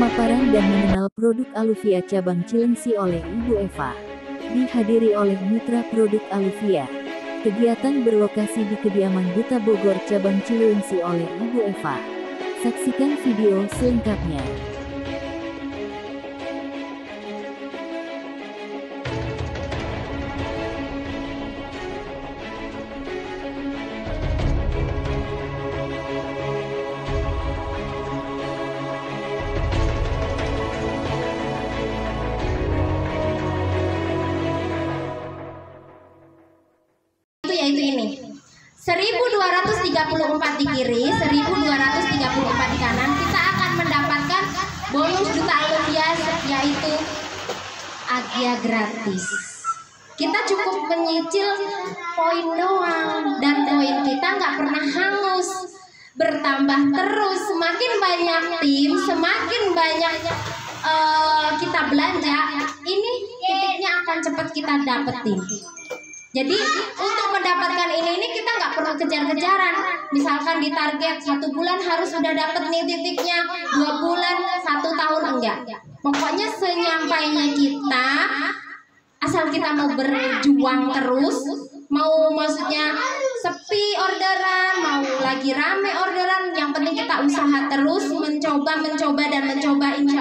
Pemaparan dan mengenal produk Aluvia cabang Cilengsi oleh Ibu Eva. Dihadiri oleh mitra produk Aluvia. Kegiatan berlokasi di kediaman Duta Bogor cabang Cilengsi oleh Ibu Eva. Saksikan video selengkapnya. Yaitu ini 1234 di kiri, 1234 di kanan. Kita akan mendapatkan bonus Duta Aluvia, yaitu Agia gratis. Kita cukup menyicil poin doang, dan poin kita nggak pernah hangus, bertambah terus. Semakin banyak tim, semakin banyak kita belanja, ini titiknya akan cepat kita dapetin. Jadi untuk mendapatkan ini kita nggak perlu kejar-kejaran. Misalkan di target 1 bulan harus sudah dapat nih titiknya, 2 bulan, 1 tahun, enggak. Pokoknya senyampainya kita, asal kita mau berjuang terus, mau maksudnya sepi orderan, mau lagi rame orderan, yang penting kita usaha terus, mencoba, insya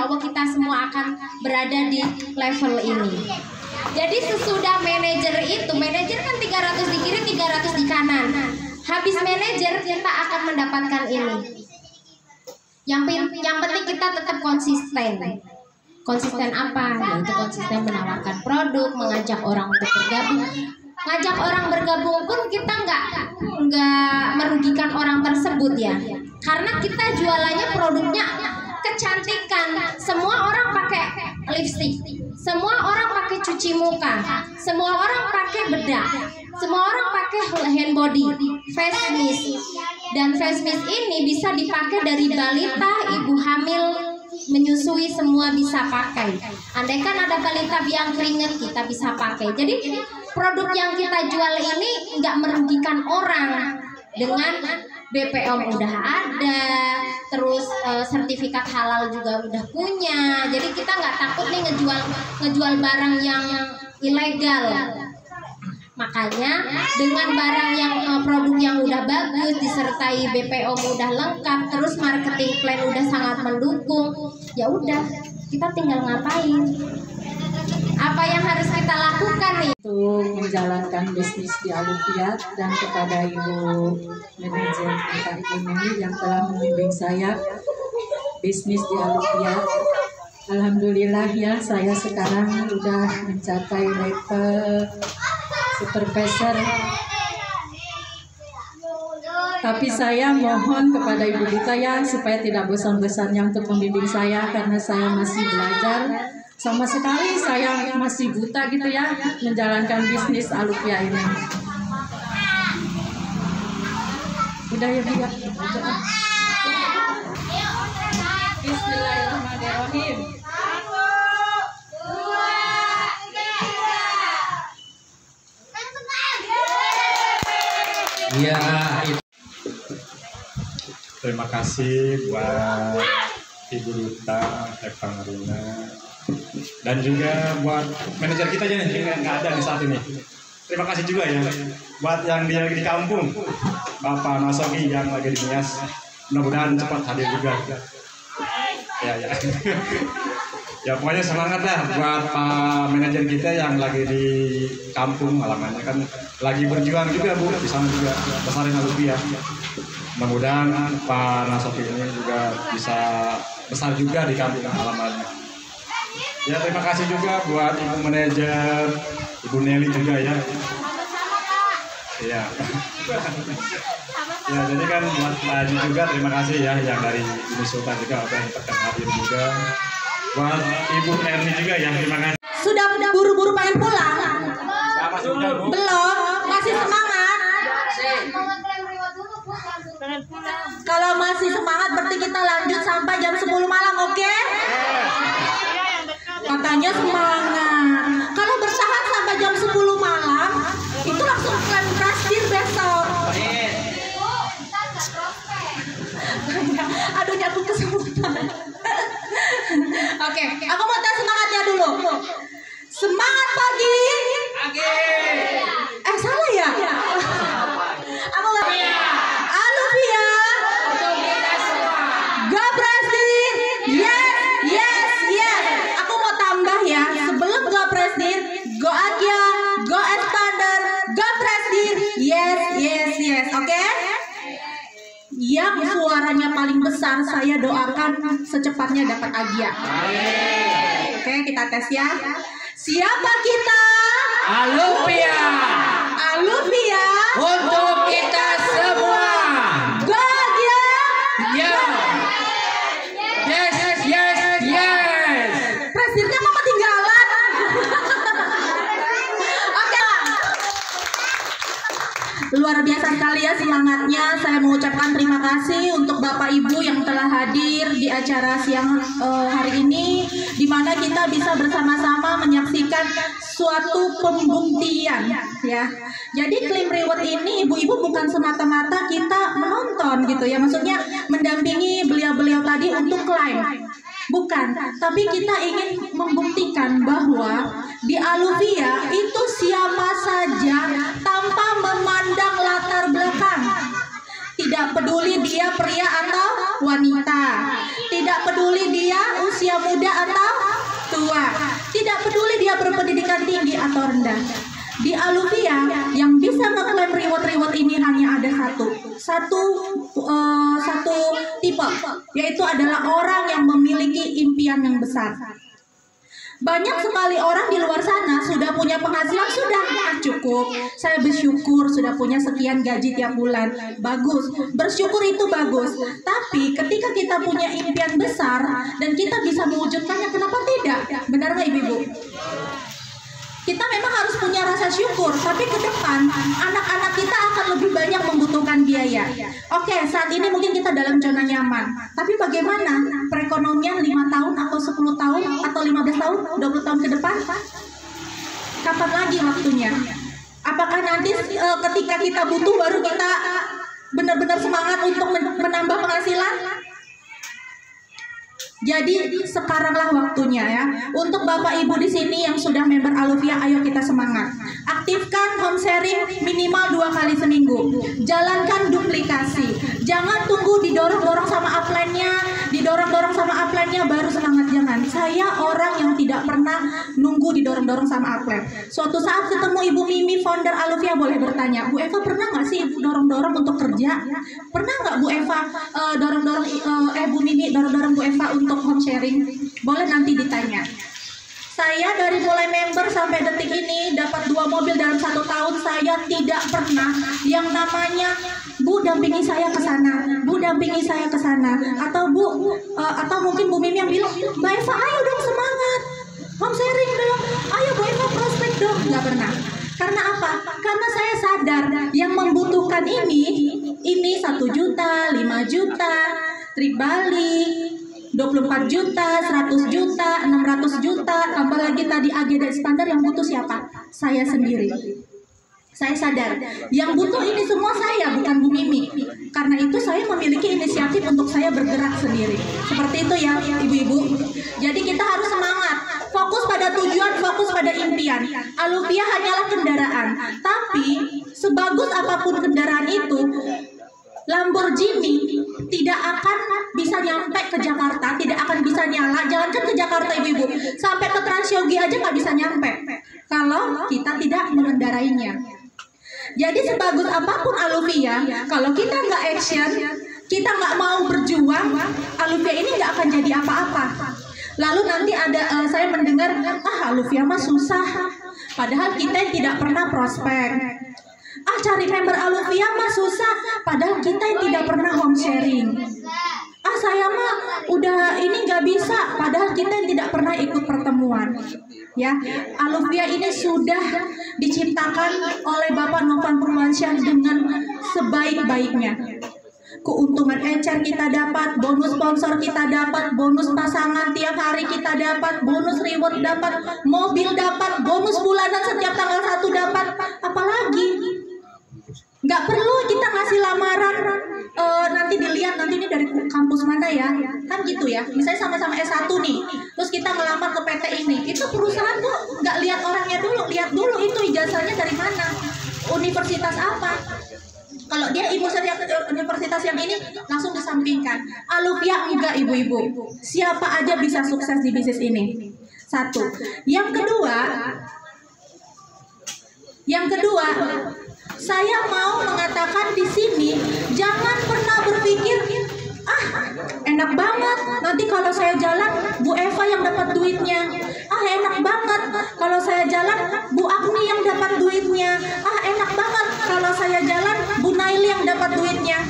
Allah kita semua akan berada di level ini. Jadi sesudah manajer itu, manajer kan 300 di kiri, 300 di kanan. Habis manajer kita akan mendapatkan ini. Yang penting kita tetap konsisten. Konsisten apa? Yaitu konsisten menawarkan produk, mengajak orang untuk bergabung. Ngajak orang bergabung pun kita nggak merugikan orang tersebut ya. Karena kita jualannya produknya kecantikan. Semua orang pakai lipstick, semua orang pakai cuci muka, semua orang pakai bedak, semua orang pakai hand body, face mist. Dan face mist ini bisa dipakai dari balita, ibu hamil, menyusui, semua bisa pakai. Andaikan ada balita biang keringet, kita bisa pakai. Jadi produk yang kita jual ini nggak merugikan orang. Dengan BPOM udah ada, terus sertifikat halal juga udah punya. Jadi kita nggak takut nih ngejual barang yang ilegal. Makanya dengan barang yang produk yang udah bagus, disertai BPOM udah lengkap, terus marketing plan udah sangat mendukung, ya udah kita tinggal ngapain? Apa yang harus kita lakukan nih? Untuk menjalankan bisnis di Aluvia, dan kepada Ibu Manajer kita ini yang telah membimbing saya bisnis di Aluvia. Alhamdulillah ya, saya sekarang sudah mencapai level supervisor. Tapi saya mohon kepada Ibu Duta ya, supaya tidak bosan-bosannya untuk membimbing saya, karena saya masih belajar. Sama sekali saya masih buta gitu ya menjalankan bisnis Aluvia ini. Udah ya Bu ya. Bismillahirrahmanirrahim. Iya. Terima kasih buat Ibu Duta Eva Maruna, dan juga buat manajer kita aja yang nggak ada di saat ini. Terima kasih juga ya buat yang di kampung, Bapak Nasoki yang lagi di Nias. Mudah-mudahan cepat hadir juga. Ya. Ya pokoknya semangat lah buat Pak manajer kita yang lagi di kampung halamannya, kan lagi berjuang juga Bu di sana juga besarin Aluvia. Mudah-mudahan Pak Nasoki ini juga bisa besar juga di kampung halamannya. Ya terima kasih juga buat Ibu Manajer, Ibu Nelly juga ya. Iya. Ya jadi kan buat Pak Haji juga terima kasih ya, yang dari Ibu Sultan juga udah tetap hadir juga. Buat Ibu Erni juga ya, terima kasih. Sudah buru-buru pengen pulang? Belum, masih semangat. Kalau masih semangat berarti kita lanjut sampai jam 10 malam, oke? Katanya semangat. Kalau bersahabat sampai jam 10 malam, itu langsung klaim prastir besok. Aduh, nyatu kesemutan. Oke, aku mau tes semangatnya dulu. Semangat pagi. Salah ya? Aku nggak. Aluvia. Go Presdir. Yes. Aku mau tambah ya. Sebelum Go Presdir, Go Agya, Go Expander, Go Presdir. Yes. Oke? Yang suaranya paling besar saya doakan secepatnya dapat Agya. Oke, kita tes ya. Siapa kita? Aluvia. Untuk kita semua. Go Agya. Yes. Presdirnya mau ketinggalan. Oke. Luar biasa sekali ya semangatnya. Saya mengucapkan terima kasih untuk Bapak Ibu yang telah hadir di acara siang hari ini, di mana kita bisa bersama-sama menyaksikan suatu pembuktian ya. Jadi Claim Reward ini ibu-ibu bukan semata-mata kita menonton gitu ya, maksudnya mendampingi beliau-beliau tadi untuk klaim. Bukan, tapi kita ingin membuktikan bahwa di Aluvia itu siapa saja tanpa memandang latar belakang. Tidak peduli dia pria atau wanita, tidak peduli dia usia muda atau tua, tidak peduli dia berpendidikan tinggi atau rendah. Di Aluvia yang bisa ngeklaim reward ini hanya ada satu tipe, yaitu adalah orang yang memiliki impian yang besar. Banyak sekali orang di luar sana sudah punya penghasilan, sudah cukup. Saya bersyukur sudah punya sekian gaji tiap bulan. Bagus, bersyukur itu bagus. Tapi ketika kita punya impian besar dan kita bisa mewujudkannya, kenapa tidak? Benar nggak ibu-ibu? Kita memang harus punya rasa syukur, tapi ke depan anak-anak kita akan lebih banyak membutuhkan biaya. Oke, saat ini mungkin kita dalam zona nyaman, tapi bagaimana perekonomian 5 tahun atau 10 tahun atau 15 tahun, 20 tahun ke depan? Kapan lagi waktunya? Apakah nanti ketika kita butuh baru kita benar-benar semangat untuk menambah penghasilan? Jadi sekaranglah waktunya ya. Untuk Bapak Ibu di sini yang sudah member Aluvia, ayo kita semangat. Aktifkan home sharing minimal 2 kali seminggu. Jalankan duplikasi. Jangan tunggu didorong-dorong sama upline-nya, baru semangat, jangan. Saya orang yang tidak pernah nunggu didorong-dorong sama upline. Suatu saat ketemu Ibu Mimi, founder Aluvia, boleh bertanya, Bu Eva pernah nggak sih dorong-dorong untuk kerja? Pernah nggak Bu Eva dorong-dorong Bu Mimi dorong-dorong Bu Eva untuk home sharing? Boleh nanti ditanya. Saya dari mulai member sampai detik ini dapat 2 mobil dalam 1 tahun. Saya tidak pernah yang namanya Bu dampingi saya ke sana, Bu dampingi saya ke sana, atau Bu atau mungkin Bu Mimi yang bilang, Mbak Eva ayo dong semangat, home sharing dong, ayo Bu Eva prospek dong. Nggak pernah. Karena apa? Karena saya sadar yang membutuhkan ini 1 juta, 5 juta, trip Bali, 24 juta, 100 juta, 600 juta, tambah lagi tadi agenda standar, yang butuh siapa? Saya sendiri. Saya sadar, yang butuh ini semua saya, bukan Bu Mimi. Karena itu saya memiliki inisiatif untuk saya bergerak sendiri. Seperti itu ya ibu-ibu. Jadi kita harus semangat, fokus pada tujuan, fokus pada impian. Aluvia hanyalah kendaraan, tapi sebagus apapun kendaraan itu, Lamborghini tidak akan bisa nyampe ke Jakarta, tidak akan bisa nyala. Jangankan ke Jakarta ibu-ibu, sampai ke Transyogi aja nggak bisa nyampe kalau kita tidak mengendarainya. Jadi sebagus apapun Aluvia, kalau kita nggak action, kita nggak mau berjuang, Aluvia ini nggak akan jadi apa-apa. Lalu nanti ada saya mendengar, Aluvia mah susah, padahal kita yang tidak pernah prospek. Cari member Aluvia mah susah, padahal kita yang tidak pernah home sharing. Saya mah udah ini nggak bisa, padahal kita yang tidak pernah ikut pertemuan. Ya, Aluvia ini sudah diciptakan oleh Bapak Novan Purwansyah dengan sebaik-baiknya. Keuntungan encer kita dapat, bonus sponsor kita dapat, bonus pasangan tiap hari kita dapat, bonus reward dapat, mobil dapat, bonus bulanan setiap tanggal 1 dapat. Apalagi nggak perlu kita ngasih lamaran nanti dilihat nanti ini dari kampus mana ya? Kan gitu ya. Misalnya sama-sama S1 nih, terus kita ngelamar ke PT ini. Itu perusahaan tuh nggak lihat orangnya dulu, lihat dulu itu ijazahnya dari mana, universitas apa. Kalau dia universitas yang ini langsung disampingkan. Alufia enggak, ibu-ibu. Siapa aja bisa sukses di bisnis ini. Satu. Yang kedua, saya mau mengatakan di sini, jangan pernah berpikir, enak banget, nanti kalau saya jalan, Bu Eva yang dapat duitnya. Enak banget, kalau saya jalan, Bu Agni yang dapat duitnya. Enak banget, kalau saya jalan, Bu Naili yang dapat duitnya.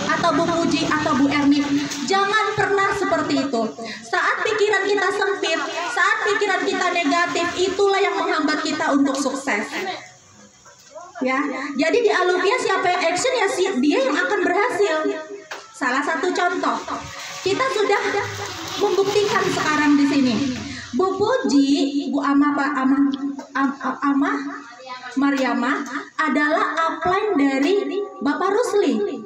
Atau Bu Puji, atau Bu Erni. Jangan pernah seperti itu. Saat pikiran kita sempit, saat pikiran kita negatif, itulah yang menghambat kita untuk sukses. Ya, jadi di Alufia siapa yang action ya dia yang akan berhasil. Salah satu contoh, kita sudah membuktikan sekarang di sini. Bu Puji, Bu Mariama adalah upline dari Bapak Rusli.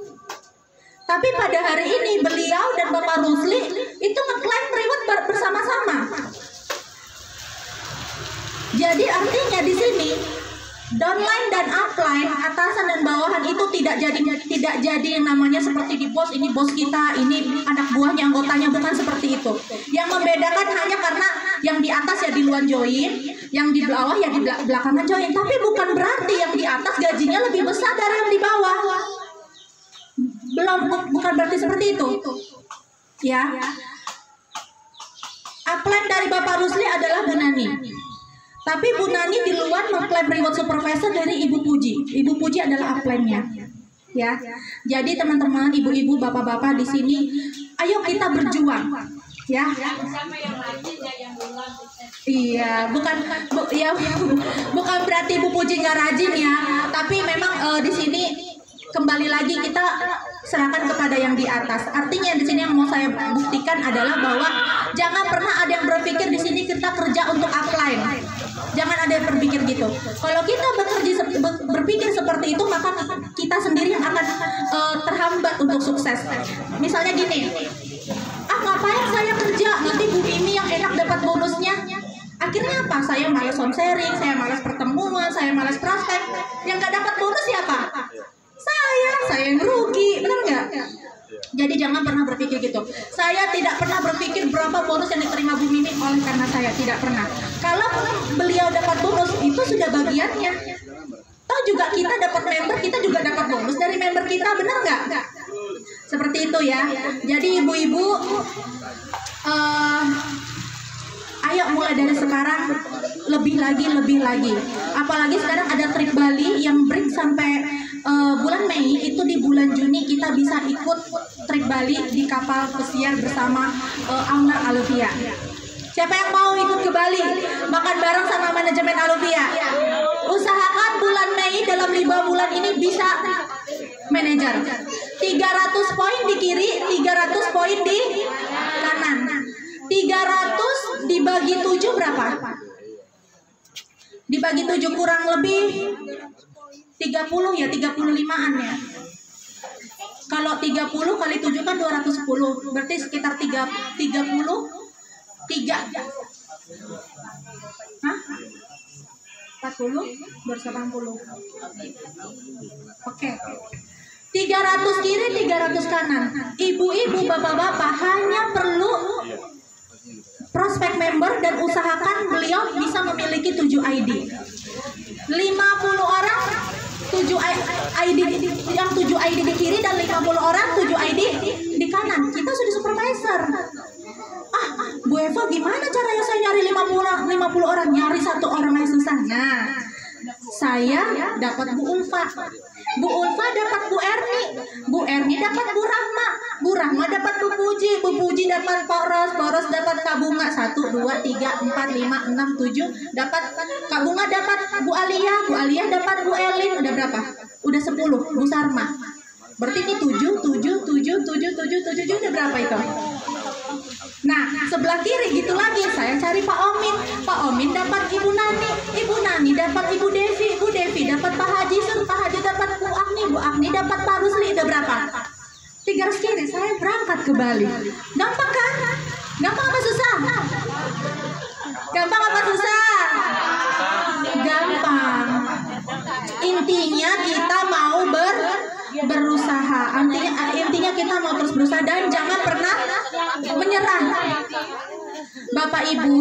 Tapi pada hari ini beliau dan Bapak Rusli itu ngeklaim reward bersama-sama. Jadi artinya di sini downline dan upline, atasan dan bawahan itu tidak jadi yang namanya seperti di bos, ini bos kita, ini anak buahnya, anggotanya, bukan seperti itu. Yang membedakan hanya karena yang di atas ya di luar join, yang di bawah ya di belakangan join. Tapi bukan berarti yang di atas gajinya lebih besar dari yang di bawah. Bukan berarti seperti itu. Ya. Upline dari Bapak Rusli adalah Bu Nani. Tapi Bu Nani di luar mengklaim reward supervisor dari Ibu Puji. Ibu Puji adalah upline-nya. Ya. Jadi teman-teman, ibu-ibu, bapak-bapak di sini, ayo kita berjuang. Ya. Iya, bukan berarti Ibu Puji nggak rajin ya. Tapi memang di sini kembali lagi kita serahkan kepada yang di atas. Artinya di sini yang mau saya buktikan adalah bahwa jangan pernah ada yang berpikir di sini kita kerja untuk upline. Jangan ada yang berpikir gitu. Kalau kita berpikir seperti itu, maka kita sendiri yang akan terhambat untuk sukses. Misalnya gini, ngapain saya kerja? Nanti Bu Mimi yang enak dapat bonusnya. Akhirnya apa? Saya malas home sharing, saya malas pertemuan, saya malas prospek. Yang nggak dapat bonus siapa? Saya yang rugi, benar nggak? Jadi jangan pernah berpikir gitu. Saya tidak pernah berpikir berapa bonus yang diterima Bu Mimi oleh karena saya, tidak pernah. Kalau beliau dapat bonus, itu sudah bagiannya. Toh juga kita dapat member, kita juga dapat bonus dari member kita, benar nggak? Seperti itu ya. Jadi ibu-ibu, ayo mulai dari sekarang lebih lagi. Apalagi sekarang ada trip Bali yang break sampai bulan Mei, itu di bulan Juni kita bisa ikut trip Bali di kapal pesiar bersama owner Alufia. Siapa yang mau ikut ke Bali makan bareng sama manajemen Alufia? Usahakan bulan Mei dalam 5 bulan ini bisa manajer. 300 poin di kiri, 300 poin di kanan. 300 dibagi 7 berapa? Dibagi 7 kurang lebih 30 ya, 35-an ya. Kalau 30 kali 7 kan 210, berarti sekitar 3 40 80. Oke. 300 kiri, 300 kanan. Ibu-ibu, bapak-bapak hanya perlu prospek member dan usahakan beliau bisa memiliki 7 ID. 50 orang 7 ID, yang 7 ID di kiri dan 50 orang 7 ID di kanan. Kita sudah supervisor. Bu Eva, gimana caranya saya nyari 50 orang? Nyari 1 orang yang susah. Nah, saya dapat Bu Ulfa. Bu Ulfa dapat Bu Erni. Bu Erni dapat Bu Rahma. Bu Rahma dapat Bu Puji. Bu Puji dapat Poros. Poros dapat Kak Bunga. 1, 2, 3, 4, 5, 6, 7. Dapat Kak Bunga, dapat Bu Alia. Bu Alia dapat Bu Elin. Udah berapa? Udah 10. Bu Sarma. Berarti ini 7. Udah berapa itu? Nah, sebelah kiri gitu lagi. Saya cari Pak Omin. Pak Omin dapat Ibu Nani. Ibu Nani dapat Ibu Devi. Ibu Devi dapat Pak Haji Sun. Pak Haji dapat Bu Agni. Bu Agni dapat Pak Rusli. Udah berapa? 300 kiri, kebalik. Gampang kan? Gampang apa susah? Gampang apa susah? Gampang. Intinya kita mau berusaha. Intinya kita mau terus berusaha dan jangan pernah menyerah. Bapak Ibu,